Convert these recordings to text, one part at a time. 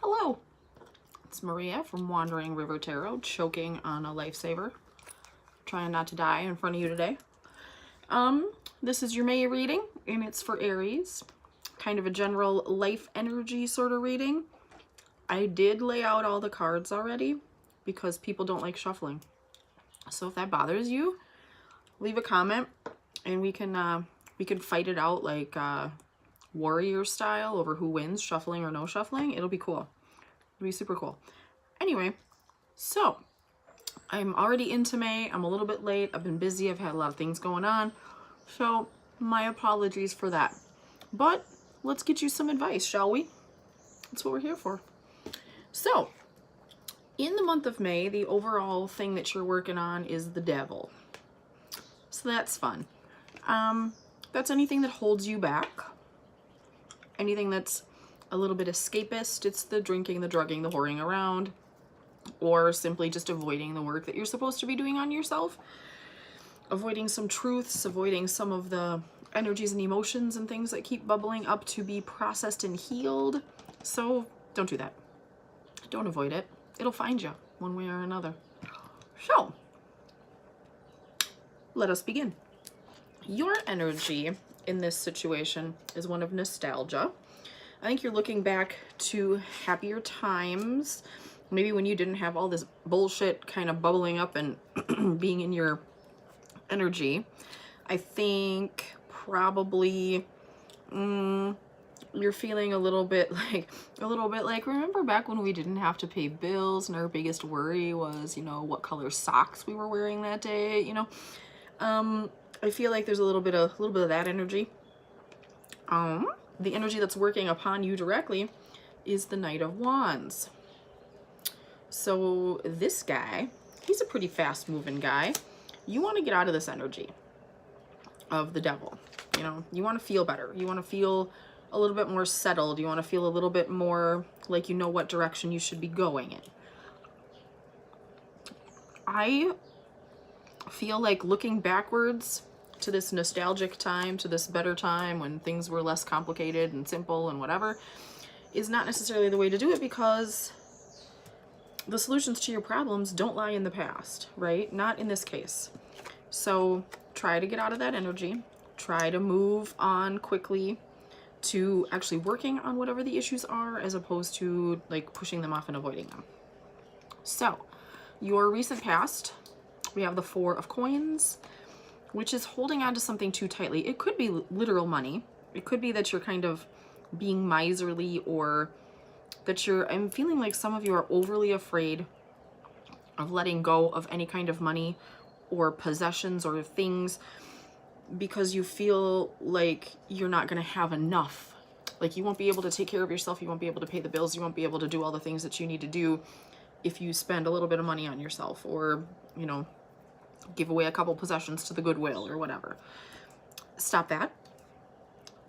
Hello, it's Maria from Wandering River Tarot, choking on a lifesaver, trying not to die in front of you today. This is your May reading, and it's for Aries, kind of a general life energy sort of reading. I did lay out all the cards already because people don't like shuffling. So if that bothers you, leave a comment and we can fight it out like warrior style over who wins, shuffling or no shuffling. It'll be cool. It'll be super cool. Anyway, so I'm already into May. I'm a little bit late. I've been busy. I've had a lot of things going on. So my apologies for that. But let's get you some advice, shall we? That's what we're here for. So in the month of May, the overall thing that you're working on is the devil. So that's fun. That's anything that holds you back. Anything that's a little bit escapist. It's the drinking, the drugging, the whoring around, or simply just avoiding the work that you're supposed to be doing on yourself. Avoiding some truths, avoiding some of the energies and emotions and things that keep bubbling up to be processed and healed. So don't do that. Don't avoid it. It'll find you one way or another. So let us begin. Your energy in this situation is one of nostalgia. I think you're looking back to happier times, maybe when you didn't have all this bullshit kind of bubbling up and being in your energy. I think probably you're feeling a little bit like, remember back when we didn't have to pay bills and our biggest worry was, what color socks we were wearing that day, I feel like there's a little bit of that energy. The energy that's working upon you directly is the Knight of Wands. So this guy, he's a pretty fast moving guy. You want to get out of this energy of the devil. You want to feel better. You want to feel a little bit more settled. You want to feel a little bit more like you know what direction you should be going in. I feel like looking backwards to this nostalgic time, to this better time when things were less complicated and simple and whatever, is not necessarily the way to do it, because the solutions to your problems don't lie in the past, right? Not in this case. So try to get out of that energy. Try to move on quickly to actually working on whatever the issues are, as opposed to like pushing them off and avoiding them. So your recent past, we have the Four of Coins, which is holding on to something too tightly. It could be literal money. It could be that you're kind of being miserly, or that I'm feeling like some of you are overly afraid of letting go of any kind of money or possessions or things, because you feel like you're not going to have enough. Like you won't be able to take care of yourself. You won't be able to pay the bills. You won't be able to do all the things that you need to do if you spend a little bit of money on yourself, or, give away a couple possessions to the Goodwill or whatever. Stop that.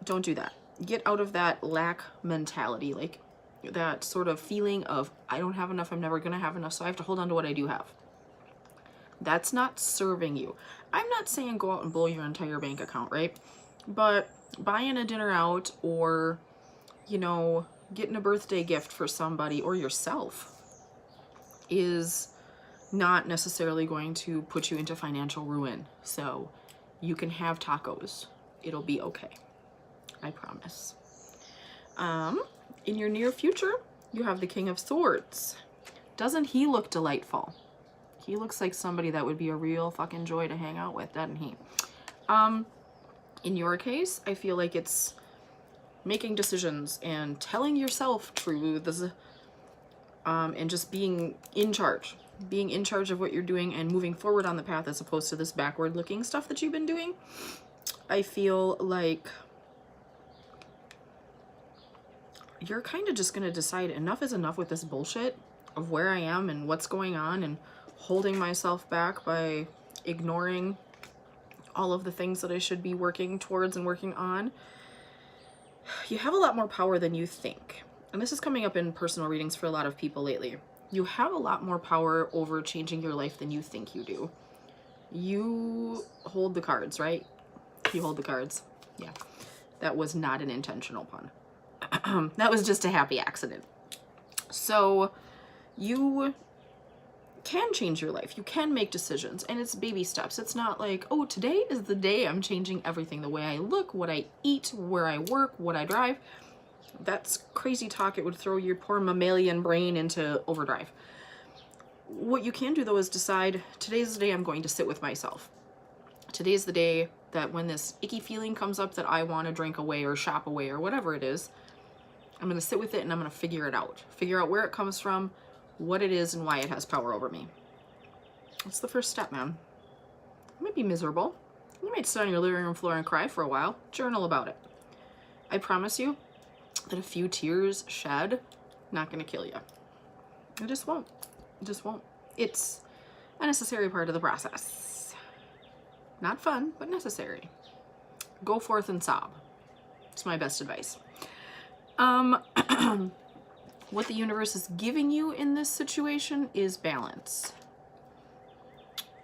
Don't do that. Get out of that lack mentality, like that sort of feeling of, I don't have enough, I'm never going to have enough, so I have to hold on to what I do have. That's not serving you. I'm not saying go out and blow your entire bank account, right? But buying a dinner out, or, getting a birthday gift for somebody or yourself is not necessarily going to put you into financial ruin. So you can have tacos. It'll be okay. I promise. In your near future, you have the King of Swords. Doesn't he look delightful? He looks like somebody that would be a real fucking joy to hang out with, doesn't he? In your case, I feel like it's making decisions and telling yourself truths, and just being in charge. Being in charge of what you're doing and moving forward on the path, as opposed to this backward looking stuff that you've been doing. I feel like you're kind of just going to decide enough is enough with this bullshit of where I am and what's going on, and holding myself back by ignoring all of the things that I should be working towards and working on. You have a lot more power than you think. And this is coming up in personal readings for a lot of people lately. You have a lot more power over changing your life than you think you do. You hold the cards, right? You hold the cards. Yeah, that was not an intentional pun. That was just a happy accident. So you can change your life. You can make decisions, and it's baby steps. It's not like, oh, today is the day I'm changing everything, the way I look, what I eat, where I work, what I drive. That's crazy talk. It would throw your poor mammalian brain into overdrive. What you can do, though, is decide, today's the day I'm going to sit with myself. Today's the day that when this icky feeling comes up that I want to drink away or shop away or whatever it is, I'm going to sit with it and I'm going to figure it out. Figure out where it comes from, what it is, and why it has power over me. That's the first step, man. You might be miserable. You might sit on your living room floor and cry for a while. Journal about it. I promise you that a few tears shed, not going to kill you. It just won't. It just won't. It's a necessary part of the process. Not fun, but necessary. Go forth and sob. It's my best advice. What the universe is giving you in this situation is balance.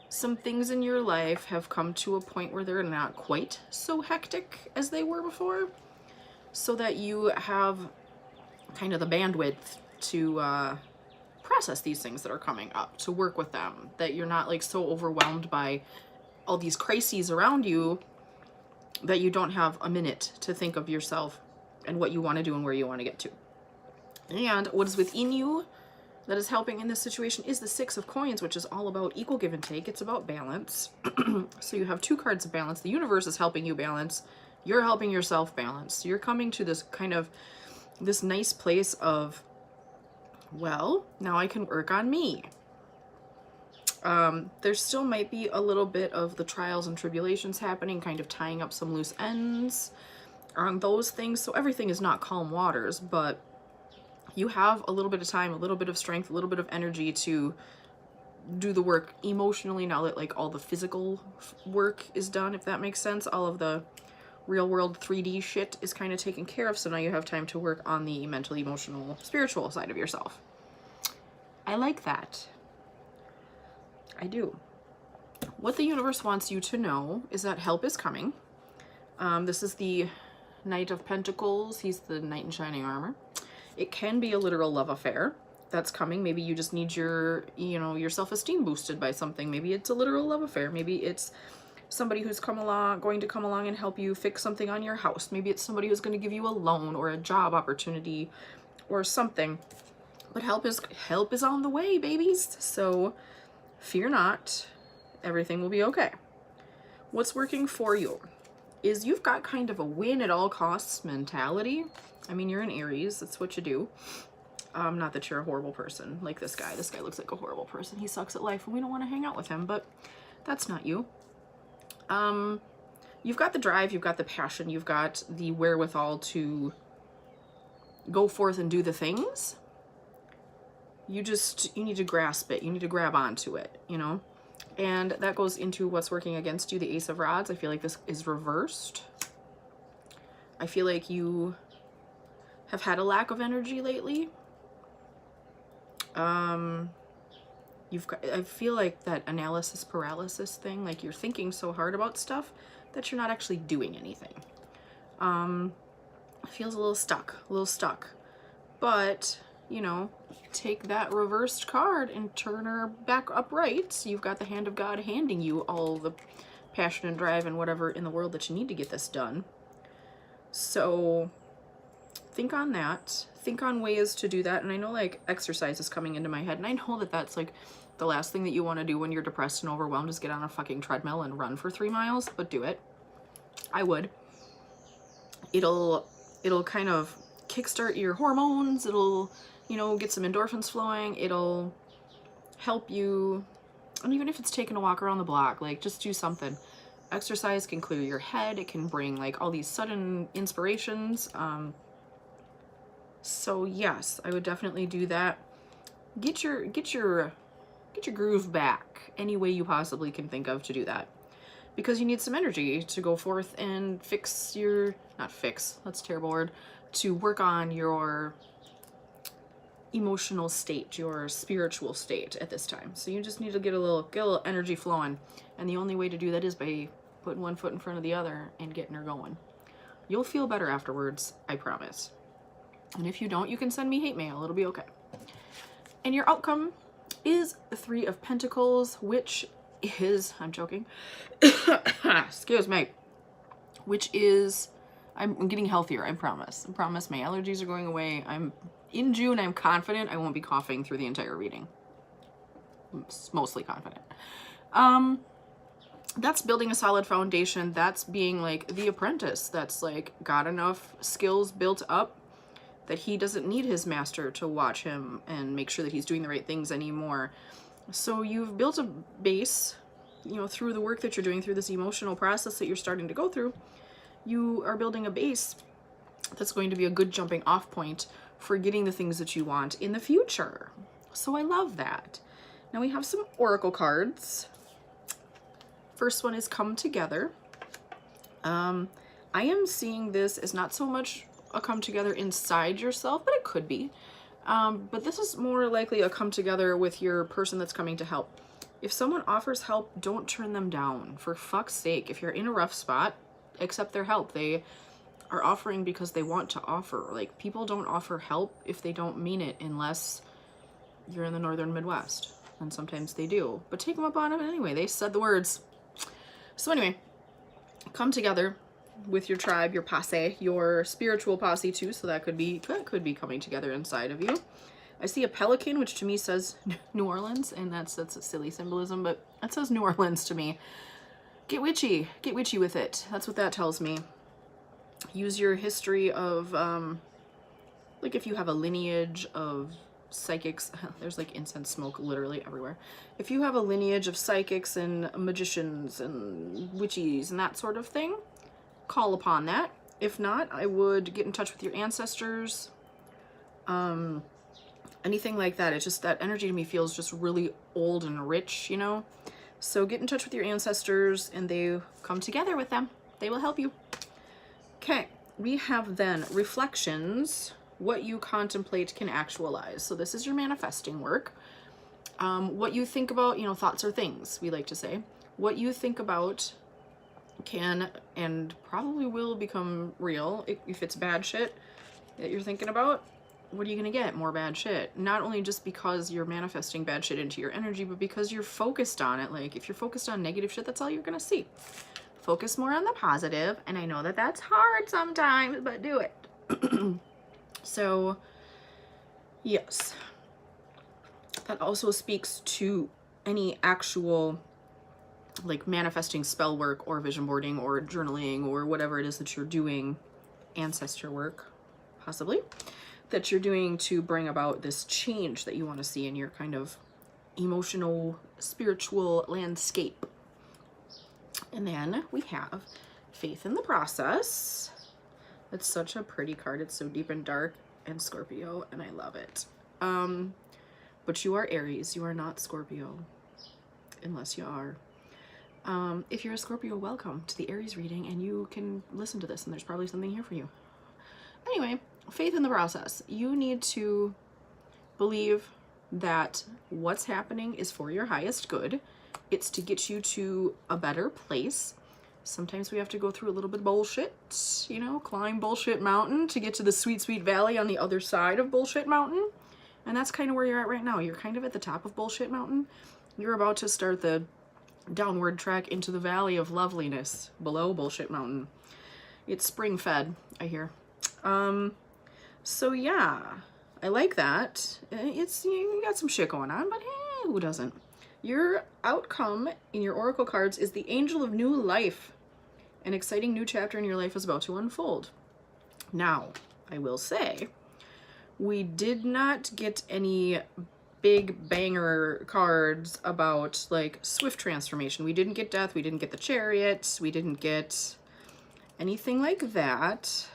Some things in your life have come to a point where they're not quite so hectic as they were before, so that you have kind of the bandwidth to process these things that are coming up, to work with them, that you're not like so overwhelmed by all these crises around you that you don't have a minute to think of yourself and what you want to do and where you want to get to. And what is within you that is helping in this situation is the Six of Coins, which is all about equal give and take. It's about balance. So you have two cards of balance. The universe is helping you balance. You're helping yourself balance. You're coming to this kind of, this nice place of, well, now I can work on me. There still might be a little bit of the trials and tribulations happening, kind of tying up some loose ends on those things. So everything is not calm waters, but you have a little bit of time, a little bit of strength, a little bit of energy to do the work emotionally now that like all the physical work is done, if that makes sense. All of the real world 3D shit is kind of taken care of. So now you have time to work on the mental, emotional, spiritual side of yourself. I like that. I do. What the universe wants you to know is that help is coming. This is the Knight of Pentacles. He's the knight in shining armor. It can be a literal love affair that's coming. Maybe you just need your, your self-esteem boosted by something. Maybe it's a literal love affair. Maybe it's somebody who's going to come along and help you fix something on your house. Maybe it's somebody who's going to give you a loan or a job opportunity or something. But help is on the way, babies. So fear not. Everything will be okay. What's working for you is you've got kind of a win at all costs mentality. I mean, you're an Aries. That's what you do. Not that you're a horrible person like this guy. This guy looks like a horrible person. He sucks at life and we don't want to hang out with him, but that's not you. You've got the drive, you've got the passion, you've got the wherewithal to go forth and do the things. You need to grasp it. You need to grab onto it, And that goes into what's working against you, the Ace of Rods. I feel like this is reversed. I feel like you have had a lack of energy lately. I feel like that analysis paralysis thing, like you're thinking so hard about stuff that you're not actually doing anything. It feels a little stuck. But, take that reversed card and turn her back upright. So you've got the hand of God handing you all the passion and drive and whatever in the world that you need to get this done. So think on that. Think on ways to do that. And I know like exercise is coming into my head. And I know that that's like the last thing that you want to do when you're depressed and overwhelmed is get on a fucking treadmill and run for 3 miles. But do it. I would. It'll kind of kickstart your hormones. It'll, get some endorphins flowing. It'll help you. And even if it's taking a walk around the block, like just do something. Exercise can clear your head. It can bring like all these sudden inspirations. So yes, I would definitely do that. Get your groove back any way you possibly can think of to do that. Because you need some energy to go forth and that's a terrible word, to work on your emotional state, your spiritual state at this time. So you just need to get a little energy flowing. And the only way to do that is by putting one foot in front of the other and getting her going. You'll feel better afterwards, I promise. And if you don't, you can send me hate mail. It'll be okay. And your outcome is the Three of Pentacles, which is, I'm joking, excuse me, which is, I'm getting healthier, I promise. I promise my allergies are going away. In June, I'm confident I won't be coughing through the entire reading. I'm mostly confident. That's building a solid foundation. That's being like the apprentice. That's like got enough skills built up that he doesn't need his master to watch him and make sure that he's doing the right things anymore. So you've built a base, you know, through the work that you're doing, through this emotional process that you're starting to go through. You are building a base that's going to be a good jumping off point for getting the things that you want in the future. So I love that. Now we have some oracle cards. First one is Come Together. I am seeing this as not so much a come together inside yourself, but it could be. But this is more likely a come together with your person that's coming to help. If someone offers help, don't turn them down. For fuck's sake, if you're in a rough spot, accept their help. They are offering because they want to offer. Like, people don't offer help if they don't mean it, unless you're in the northern Midwest. And sometimes they do. But take them up on it anyway. They said the words. So anyway, come together with your tribe, your posse, your spiritual posse too. So that could be coming together inside of you. I see a pelican, which to me says New Orleans, and that's a silly symbolism, but that says New Orleans to me. Get witchy with it. That's what that tells me. Use your history of, like if you have a lineage of psychics, there's like incense smoke literally everywhere. If you have a lineage of psychics and magicians and witches and that sort of thing, call upon that. If not, I would get in touch with your ancestors. Anything like that. It's just that energy to me feels just really old and rich, you know? So get in touch with your ancestors and they come together with them. They will help you. Okay, we have then reflections. What you contemplate can actualize. So this is your manifesting work. What you think about, you know, thoughts are things, we like to say. What you think about can and probably will become real. If it's bad shit that you're thinking about, what are you going to get? More bad shit. Not only just because you're manifesting bad shit into your energy, but because you're focused on it. Like, if you're focused on negative shit, that's all you're going to see. Focus more on the positive, and I know that that's hard sometimes, but do it. So, yes. That also speaks to any actual, like, manifesting spell work or vision boarding or journaling or whatever it is that you're doing, ancestor work, possibly, that you're doing to bring about this change that you want to see in your kind of emotional, spiritual landscape. And then we have Faith in the Process. It's such a pretty card. It's so deep and dark and Scorpio, and I love it. But you are Aries. You are not Scorpio, unless you are. If you're a Scorpio, welcome to the Aries reading, and you can listen to this, and there's probably something here for you. Anyway, faith in the process. You need to believe that what's happening is for your highest good. It's to get you to a better place. Sometimes we have to go through a little bit of bullshit, you know, climb bullshit mountain to get to the sweet, sweet valley on the other side of bullshit mountain. And that's kind of where you're at right now. You're kind of at the top of bullshit mountain. You're about to start the downward trek into the valley of loveliness below bullshit mountain. It's spring fed, I hear. So yeah, I like that. It's, you got some shit going on, but hey, who doesn't? Your outcome in your oracle cards is the Angel of New Life. An exciting new chapter in your life is about to unfold. Now, I will say, we did not get any big banger cards about like swift transformation. We didn't get death. We didn't get the Chariot. We didn't get anything like that.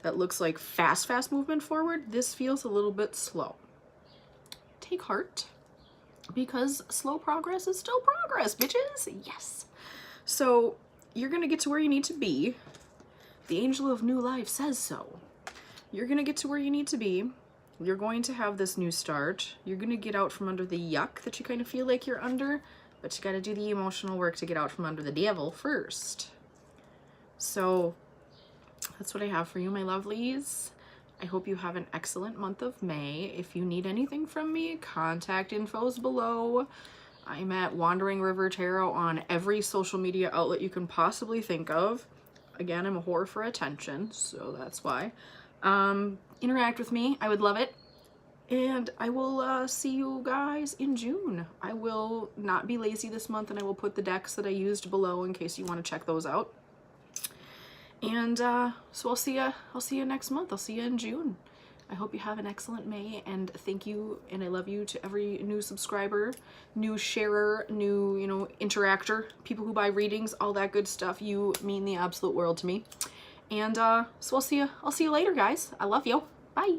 That looks like fast movement forward. This feels a little bit slow. Take heart, because slow progress is still progress, bitches. Yes. So you're going to get to where you need to be. The Angel of New Life says so. You're going to get to where you need to be. You're going to have this new start. You're going to get out from under the yuck that you kind of feel like you're under, but you got to do the emotional work to get out from under the devil first. So that's what I have for you, my lovelies. I hope you have an excellent month of May. If you need anything from me, contact info's below. I'm at Wandering River Tarot on every social media outlet you can possibly think of. Again, I'm a whore for attention, so that's why. Interact with me. I would love it. And I will see you guys in June. I will not be lazy this month, and I will put the decks that I used below in case you want to check those out. And so I'll see you next month. I'll see you in June. I hope you have an excellent May, and thank you, and I love you to every new subscriber, new sharer, new, interactor, people who buy readings, all that good stuff. You mean the absolute world to me. And so I'll see you later, guys. I love you. Bye.